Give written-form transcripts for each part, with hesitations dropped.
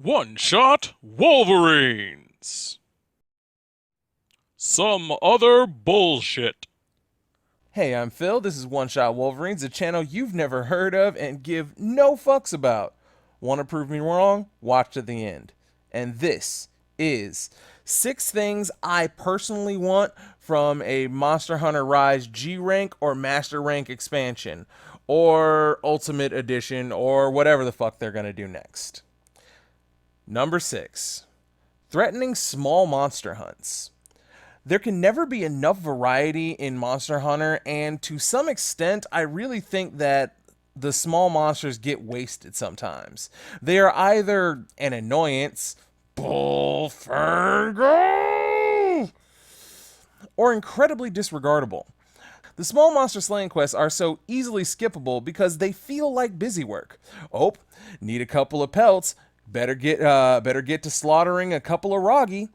One-shot Wolverines. Some other bullshit. Hey, I'm Phil. This is One Shot Wolverines, a channel you've never heard of and give no fucks about. Want to prove me wrong? Watch to the end. And this is 6 things I personally want from a Monster Hunter Rise G rank or Master rank expansion, or Ultimate Edition, or whatever the fuck they're gonna do next. Number 6, threatening small monster hunts. There can never be enough variety in Monster Hunter, and to some extent, I really think that the small monsters get wasted sometimes. They are either an annoyance, Bullfango, or incredibly disregardable. The small monster slaying quests are so easily skippable because they feel like busy work. Oh, need a couple of pelts. Better get to slaughtering a couple of Roggy.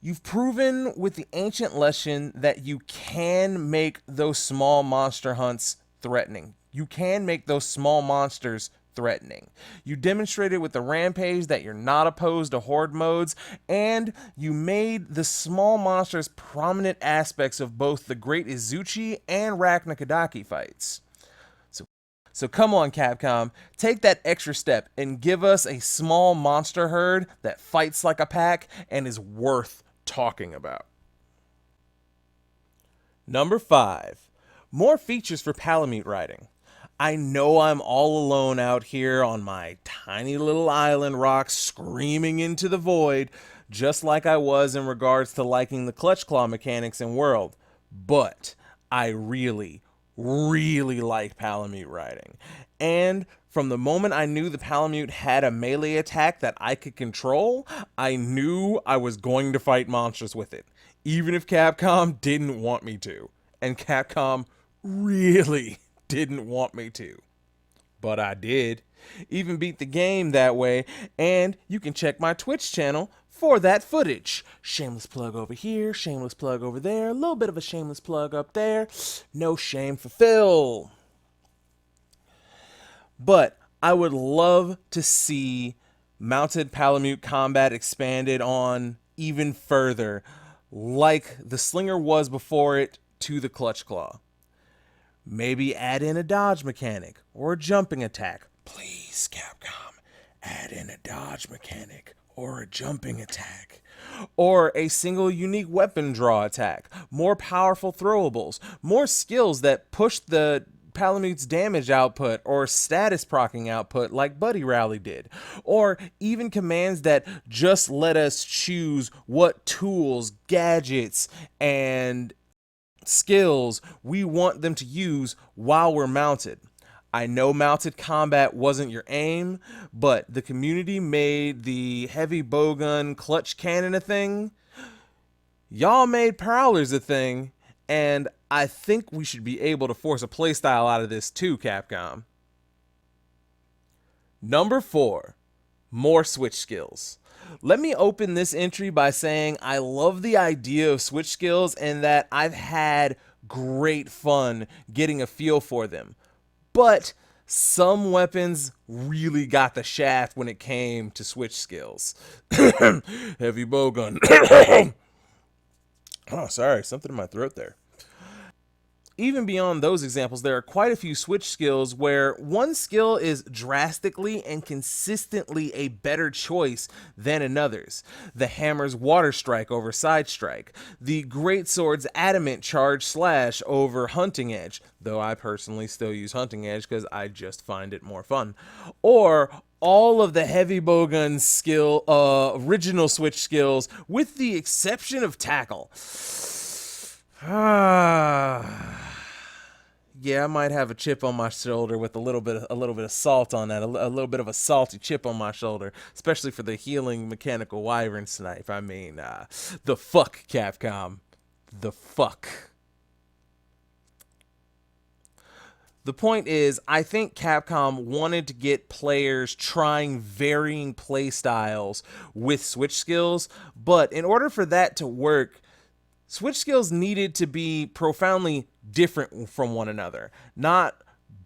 You've proven with the ancient lesson that you can make those small monster hunts threatening. You can make those small monsters threatening. You demonstrated with the rampage that you're not opposed to horde modes, and you made the small monsters prominent aspects of both the Great Izuchi and Raknakadaki fights. So come on, Capcom, take that extra step and give us a small monster herd that fights like a pack and is worth talking about. Number 5, more features for Palamute riding. I know I'm all alone out here on my tiny little island rock screaming into the void, just like I was in regards to liking the clutch claw mechanics in World, but I really like Palamute riding. And from the moment I knew the Palamute had a melee attack that I could control, I knew I was going to fight monsters with it, even if Capcom didn't want me to. And Capcom really didn't want me to. But I did. Even beat the game that way, and you can check my Twitch channel for that footage. Shameless plug over here, shameless plug over there, a little bit of a shameless plug up there. No shame for Phil. But I would love to see mounted Palamute combat expanded on even further, like the Slinger was before it to the Clutch Claw. Maybe add in a dodge mechanic or a jumping attack. Please, Capcom, add in a dodge mechanic or a jumping attack. Or a single unique weapon draw attack, more powerful throwables, more skills that push the Palamute's damage output or status proccing output like Buddy Rally did, or even commands that just let us choose what tools, gadgets, and skills we want them to use while we're mounted. I know mounted combat wasn't your aim, but the community made the heavy bowgun clutch cannon a thing. Y'all made prowlers a thing, and I think we should be able to force a playstyle out of this too, Capcom. Number 4, more switch skills. Let me open this entry by saying I love the idea of switch skills and that I've had great fun getting a feel for them. But some weapons really got the shaft when it came to switch skills. Heavy bowgun. Oh, sorry, something in my throat there. Even beyond those examples, there are quite a few switch skills where one skill is drastically and consistently a better choice than another's. The hammer's water strike over side strike, the greatsword's adamant charge slash over hunting edge, though I personally still use hunting edge because I just find it more fun, or all of the heavy bowgun skill original switch skills with the exception of tackle. Yeah, I might have a chip on my shoulder with a little bit of salt on that, a little bit of a salty chip on my shoulder, especially for the healing mechanical wyvern snipe. I mean, the fuck, Capcom, the fuck. The point is, I think Capcom wanted to get players trying varying play styles with switch skills, but in order for that to work, switch skills needed to be profoundly different from one another, not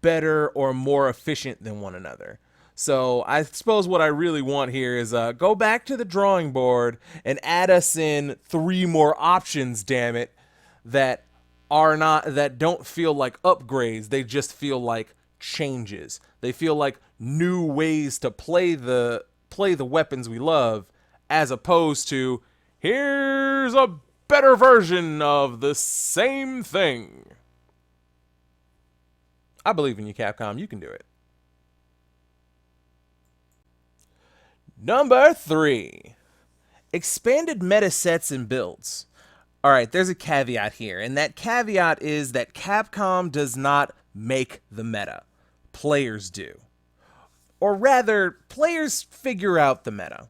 better or more efficient than one another. So I suppose what I really want here is go back to the drawing board and add us in 3 more options, damn it, that that don't feel like upgrades. They just feel like changes. They feel like new ways to play the weapons we love, as opposed to here's a better version of the same thing. I believe in you, Capcom. You can do it. Number 3. Expanded meta sets and builds. Alright, there's a caveat here, and that caveat is that Capcom does not make the meta. Players do. Or rather, players figure out the meta.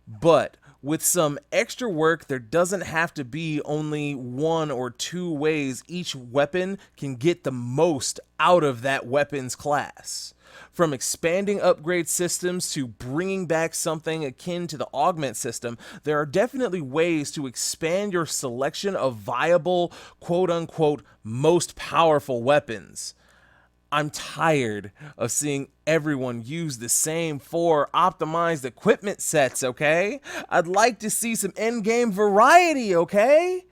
But with some extra work, there doesn't have to be only 1 or 2 ways each weapon can get the most out of that weapon's class. From expanding upgrade systems to bringing back something akin to the augment system, there are definitely ways to expand your selection of viable, quote-unquote, most powerful weapons. I'm tired of seeing everyone use the same 4 optimized equipment sets, okay? I'd like to see some endgame variety, okay?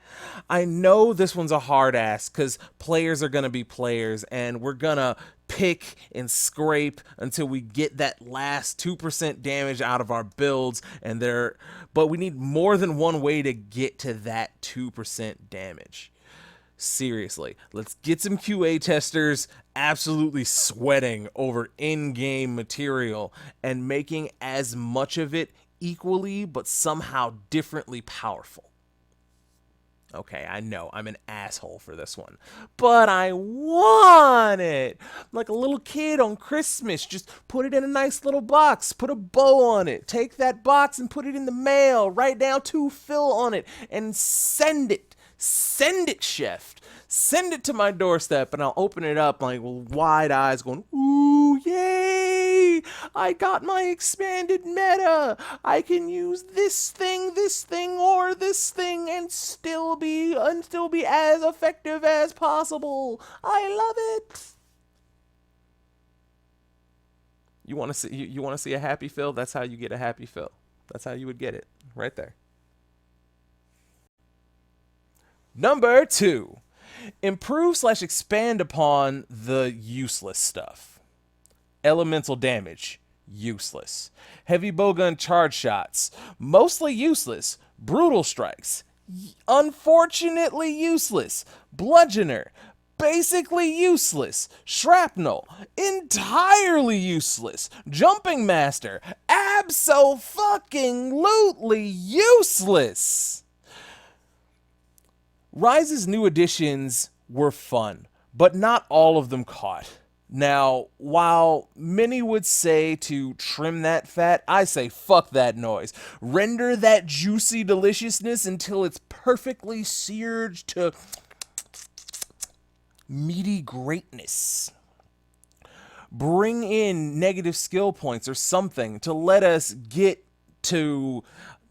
I know this one's a hard ass because players are going to be players and we're going to pick and scrape until we get that last 2% damage out of our builds, but we need more than one way to get to that 2% damage. Seriously, let's get some QA testers absolutely sweating over in-game material and making as much of it equally but somehow differently powerful. Okay, I know I'm an asshole for this one, but I want it. Like a little kid on Christmas, just put it in a nice little box, put a bow on it, take that box and put it in the mail, write down "to Phil" on it, and send it. Send it, chef. Send it to my doorstep, and I'll open it up like with wide eyes going, ooh, yay! I got my expanded meta. I can use this thing, or this thing, and still be as effective as possible. I love it. You want to see a happy Phil? That's how you get a happy Phil. That's how you would get it, right there. Number 2. Improve/expand upon the useless stuff. Elemental damage, useless. Heavy bowgun charge shots, mostly useless. Brutal strikes, unfortunately useless. Bludgeoner, basically useless. Shrapnel, entirely useless. Jumping master, abso-fucking-lutely useless. Rise's new additions were fun, but not all of them caught. Now, while many would say to trim that fat, I say fuck that noise. Render that juicy deliciousness until it's perfectly seared to meaty greatness. Bring in negative skill points or something to let us get to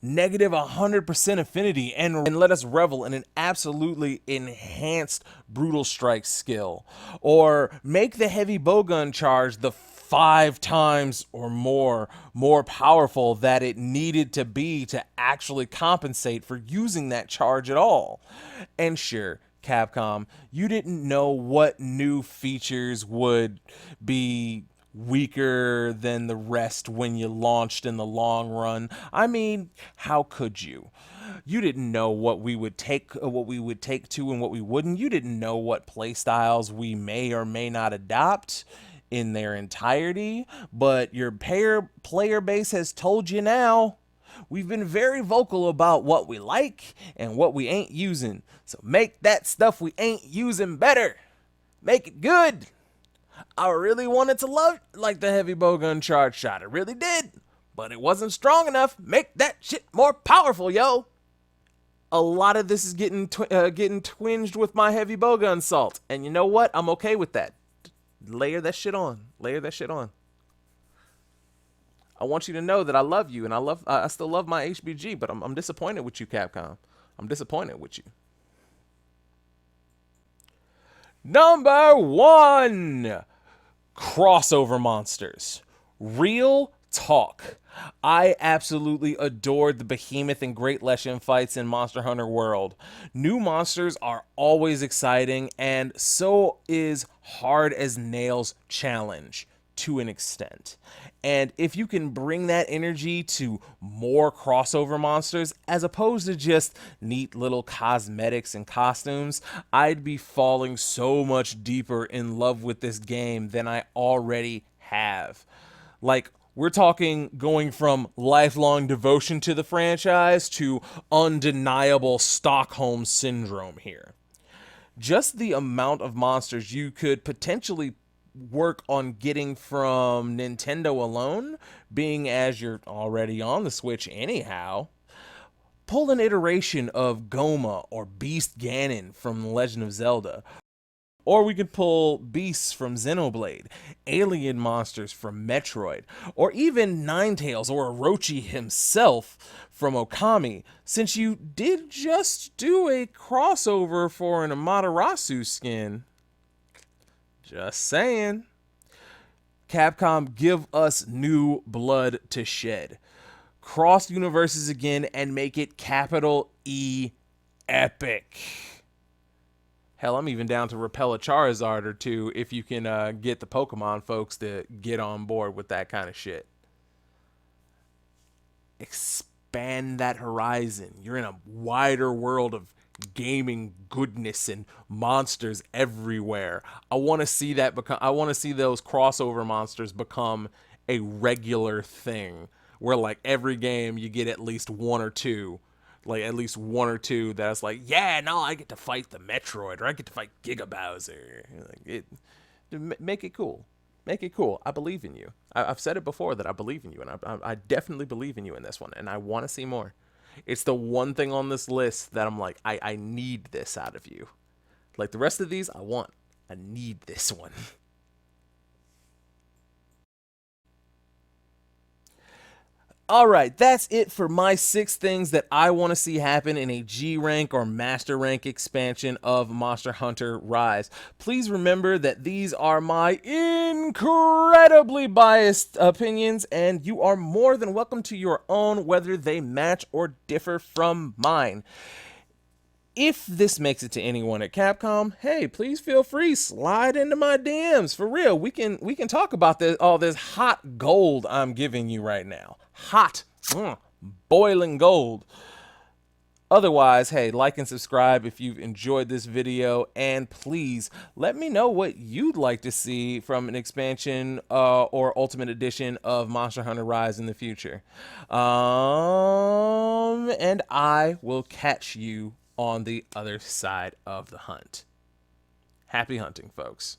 negative 100% affinity and let us revel in an absolutely enhanced brutal strike skill, or make the heavy bowgun charge the 5 times or more powerful that it needed to be to actually compensate for using that charge at all. And sure, Capcom, you didn't know what new features would be weaker than the rest when you launched in the long run. I mean, how could you? You didn't know what we would take to and what we wouldn't. You didn't know what playstyles we may or may not adopt in their entirety, but your player base has told you now. We've been very vocal about what we like and what we ain't using. So make that stuff we ain't using better. Make it good. I really wanted to love like the heavy bowgun charge shot. I really did. But it wasn't strong enough. Make that shit more powerful, yo. A lot of this is getting twinged with my heavy bowgun salt. And you know what? I'm okay with that. Layer that shit on. Layer that shit on. I want you to know that I love you, and I still love my HBG, but I'm disappointed with you, Capcom. I'm disappointed with you. Number 1. Crossover monsters. Real talk. I absolutely adored the Behemoth and Great Leshen fights in Monster Hunter World. New monsters are always exciting, and so is Hard as Nails Challenge to an extent. And if you can bring that energy to more crossover monsters as opposed to just neat little cosmetics and costumes, I'd be falling so much deeper in love with this game than I already have. Like, we're talking going from lifelong devotion to the franchise to undeniable Stockholm syndrome here. Just the amount of monsters you could potentially work on getting from Nintendo alone, being as you're already on the Switch anyhow. Pull an iteration of Goma or Beast Ganon from Legend of Zelda. Or we could pull beasts from Xenoblade, alien monsters from Metroid, or even Ninetales or Orochi himself from Okami, since you did just do a crossover for an Amaterasu skin. Just saying. Capcom, give us new blood to shed. Cross universes again and make it capital E epic. Hell, I'm even down to repel a Charizard or two if you can get the Pokemon folks to get on board with that kind of shit. Expand that horizon. You're in a wider world of gaming goodness and monsters everywhere. I want to see that become. I want to see those crossover monsters become a regular thing, where like every game you get at least one or two. Like at least one or two that's like, yeah, no, I get to fight the Metroid or I get to fight Giga Bowser. Like make it cool. Make it cool. I believe in you. I've said it before that I believe in you, and I definitely believe in you in this one, and I want to see more. It's the one thing on this list that I'm like, I need this out of you. Like the rest of these, I need this one. All right, that's it for my 6 things that I want to see happen in a G rank or master rank expansion of Monster Hunter Rise. Please remember that these are my incredibly biased opinions, and you are more than welcome to your own, whether they match or differ from mine. If this makes it to anyone at Capcom, hey, please feel free, slide into my DMs. For real, we can talk about all this hot gold I'm giving you right now. Hot, boiling gold. Otherwise, hey, like and subscribe if you've enjoyed this video, and please let me know what you'd like to see from an expansion or Ultimate Edition of Monster Hunter Rise in the future. And I will catch you on the other side of the hunt. Happy hunting, folks.